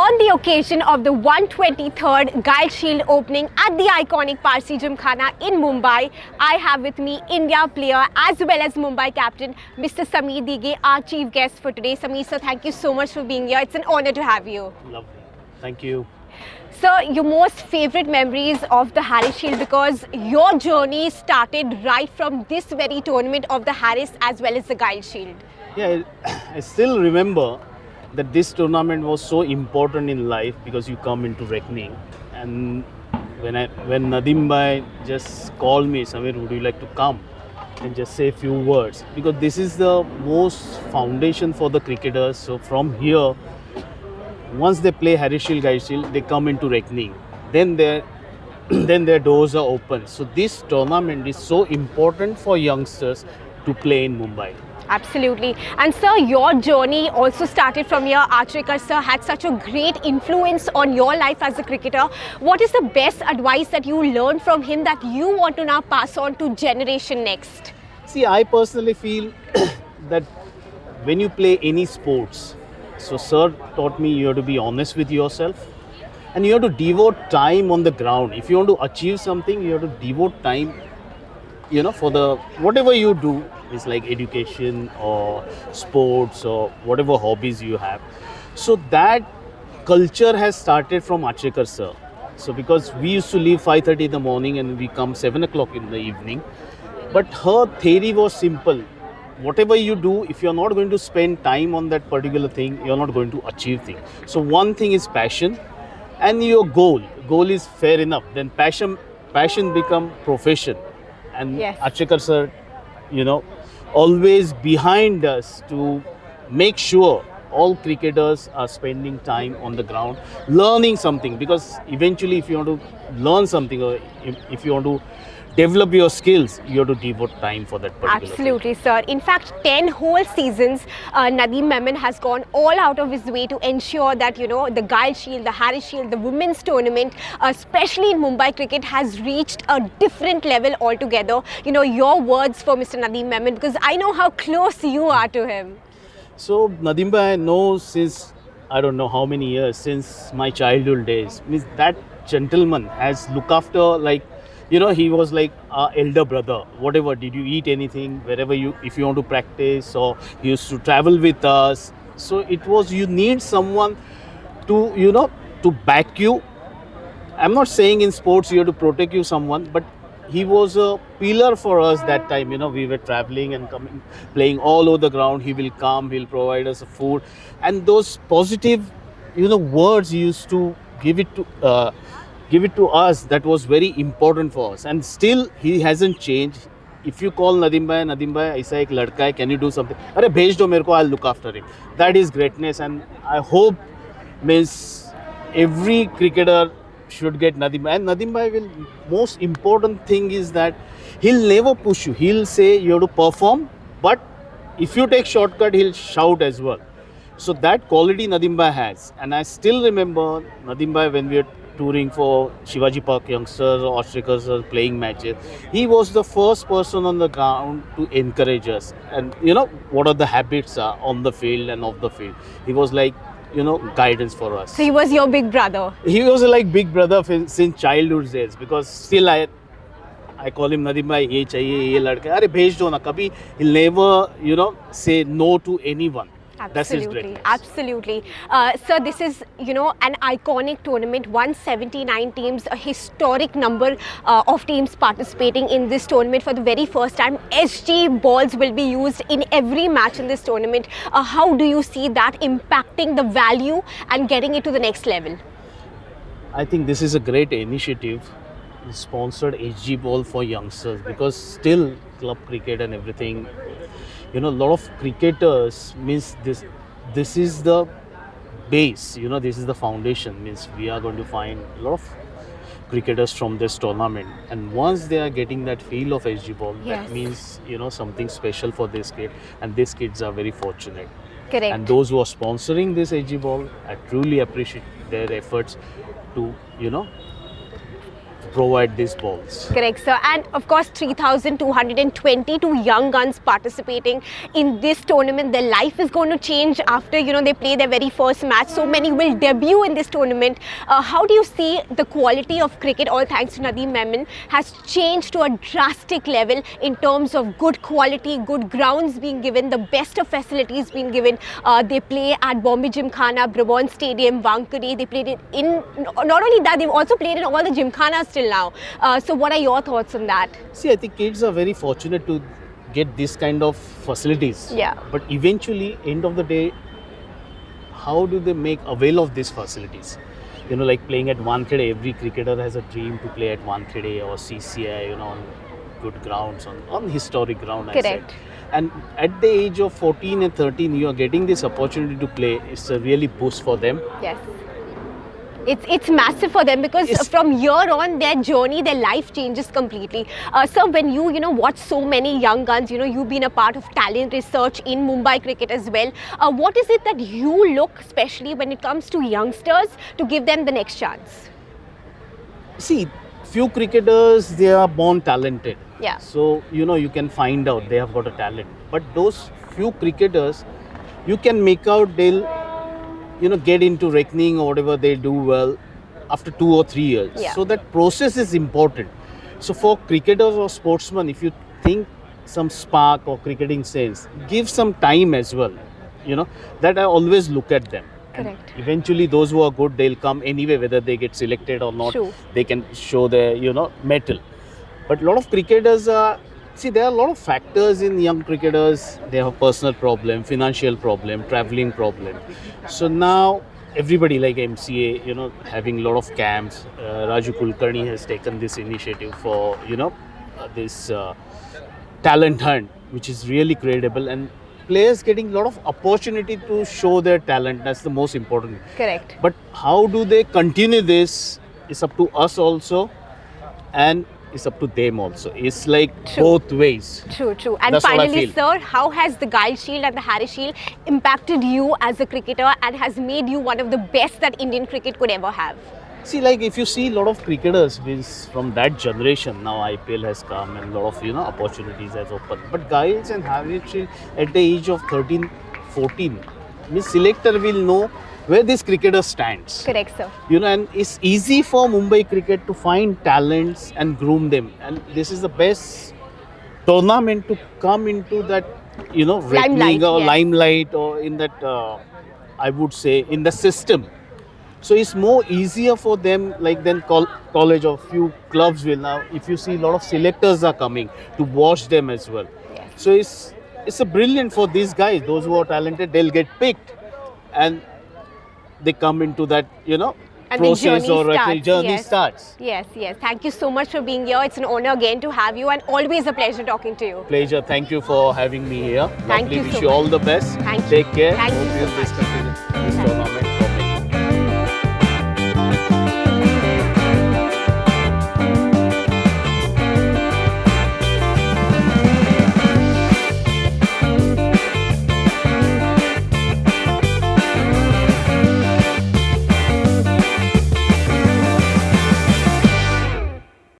on the occasion of the 123rd Guile Shield opening at the iconic Parsi Gymkhana in Mumbai, I have with me India player as well as Mumbai captain, Mr. Sameer Dige, our chief guest for today. Sameer sir, thank you so much for being here. It's an honor to have you. Lovely. Thank you. Sir, your most favorite memories of the Harris Shield, because your journey started right from this very tournament of the Harris as well as the Guile Shield. Yeah, I still remember that this tournament was so important in life because you come into reckoning. And when Nadeem bhai just called me, Sameer, would you like to come and just say a few words? Because this is the most foundation for the cricketers. So from here, once they play Harris Shield, Guile Shield, they come into reckoning. Then their doors are open. So this tournament is so important for youngsters to play in Mumbai. Absolutely. And sir, your journey also started from here. Achrekar sir had such a great influence on your life as a cricketer. What is the best advice that you learned from him that you want to now pass on to generation next? See, I personally feel that when you play any sports, so sir taught me you have to be honest with yourself and you have to devote time on the ground. If you want to achieve something, you have to devote time, for the whatever you do, is like education or sports or whatever hobbies you have. So that culture has started from Achrekar sir. So because we used to leave 5:30 in the morning and we come 7 o'clock in the evening. But her theory was simple. Whatever you do, if you're not going to spend time on that particular thing, you're not going to achieve things. So one thing is passion and your goal. Goal is fair enough. Then passion become profession. And Yes. Achrekar sir, always behind us to make sure all cricketers are spending time on the ground, learning something. Because eventually, if you want to learn something or if you want to develop your skills, you have to devote time for that particular Absolutely, sir. In fact, 10 whole seasons, Nadeem Memon has gone all out of his way to ensure that, the Guile Shield, the Harris Shield, the women's tournament, especially in Mumbai cricket, has reached a different level altogether. Your words for Mr. Nadeem Memon, because I know how close you are to him. So Nadeem bhai I know since I don't know how many years, since my childhood days. Means that gentleman has looked after he was like our elder brother. Whatever, did you eat anything? Wherever if you want to practice, or he used to travel with us. So it was, you need someone to, to back you. I'm not saying in sports you have to protect you someone, but he was a pillar for us that time. We were traveling and coming, playing all over the ground. He will come, he'll provide us food. And those positive, words he used to give it to us, that was very important for us. And still he hasn't changed. If you call Nadeem bhai, aisa ek ladka hai, can you do something? Arey bhej do mere ko, I'll look after him. That is greatness, and I hope every cricketer should get Nadeem bhai. And Nadeem bhai will, most important thing is that he'll never push you. He'll say you have to perform, but if you take shortcut, he'll shout as well. So that quality Nadeem bhai has. And I still remember Nadeem bhai when we were touring for Shivaji Park youngsters or Achrekar playing matches. He was the first person on the ground to encourage us. And what are the habits are on the field and off the field. He was like, guidance for us. So he was your big brother. He was like big brother since childhood days, because still I call him Nadeem bhai, ye chahiye, ye ladka. Arey bhej do na. Kabhi he'll never, say no to anyone. That's his Absolutely, greatness. absolutely. Sir, this is, an iconic tournament, 179 teams, a historic number of teams participating in this tournament for the very first time. SG balls will be used in every match in this tournament. How do you see that impacting the value and getting it to the next level? I think this is a great initiative, sponsored HG ball for youngsters, because still club cricket and everything, a lot of cricketers means this is the base, this is the foundation, means we are going to find a lot of cricketers from this tournament, and once they are getting that feel of HG ball, Yes. that means something special for this kid, and these kids are very fortunate. Correct. And those who are sponsoring this HG ball, I truly appreciate their efforts to provide these balls. Correct, sir. And of course, 3,222 young guns participating in this tournament. Their life is going to change after, they play their very first match. So many will debut in this tournament. How do you see the quality of cricket, all thanks to Nadeem Memon, has changed to a drastic level in terms of good quality, good grounds being given, the best of facilities being given. They play at Bombay Gymkhana, Brabant Stadium, Wankhede. They played it in, not only that, they've also played in all the Gymkhanas till now. So what are your thoughts on that? See, I think kids are very fortunate to get this kind of facilities. Yeah. But eventually, end of the day, how do they make avail of these facilities? Like playing at Wankhede, every cricketer has a dream to play at Wankhede or CCI, on good grounds, on historic ground. Correct. I said. And at the age of 14 and 13, you are getting this opportunity to play. It's a really boost for them. Yes. It's massive for them because from here on, their journey, their life changes completely. Sir, when you watch so many young guns, you've been a part of talent research in Mumbai cricket as well. What is it that you look, especially when it comes to youngsters, to give them the next chance? See, few cricketers, they are born talented. Yeah. So, you can find out they have got a talent. But those few cricketers, you can make out they'll get into reckoning or whatever they do well after 2 or 3 years. Yeah. So that process is important. So for cricketers or sportsmen, if you think some spark or cricketing sense, give some time as well. That I always look at them. Correct. And eventually those who are good, they'll come anyway, whether they get selected or not. True. They can show their, mettle. But a lot of cricketers are, there are a lot of factors in young cricketers. They have personal problem, financial problem, traveling problem. So now everybody like MCA, having a lot of camps. Raju Kulkarni has taken this initiative for, this talent hunt, which is really credible. And players getting a lot of opportunity to show their talent. That's the most important. Correct. But how do they continue this is up to us also. And it's up to them also. It's like both ways. True. And that's finally, sir, how has the Guile Shield and the Harris Shield impacted you as a cricketer and has made you one of the best that Indian cricket could ever have? See, like if you see a lot of cricketers from that generation, now IPL has come and a lot of opportunities has opened. But Guiles and Harris Shield at the age of 13, 14, selector will know where this cricketer stands. Correct, sir. And it's easy for Mumbai cricket to find talents and groom them. And this is the best tournament to come into that, Limelight, limelight or in that, I would say, in the system. So it's more easier for them, like than college or few clubs will now. If you see a lot of selectors are coming to watch them as well. Yes. So it's a brilliant for these guys. Those who are talented, they'll get picked. And they come into that, and process the journey starts. Yes. Thank you so much for being here. It's an honor again to have you and always a pleasure talking to you. Pleasure. Thank you for having me here. Thank you Wish so you all much. the best. Thank you. Take care. Thank you Hope so this much. continues.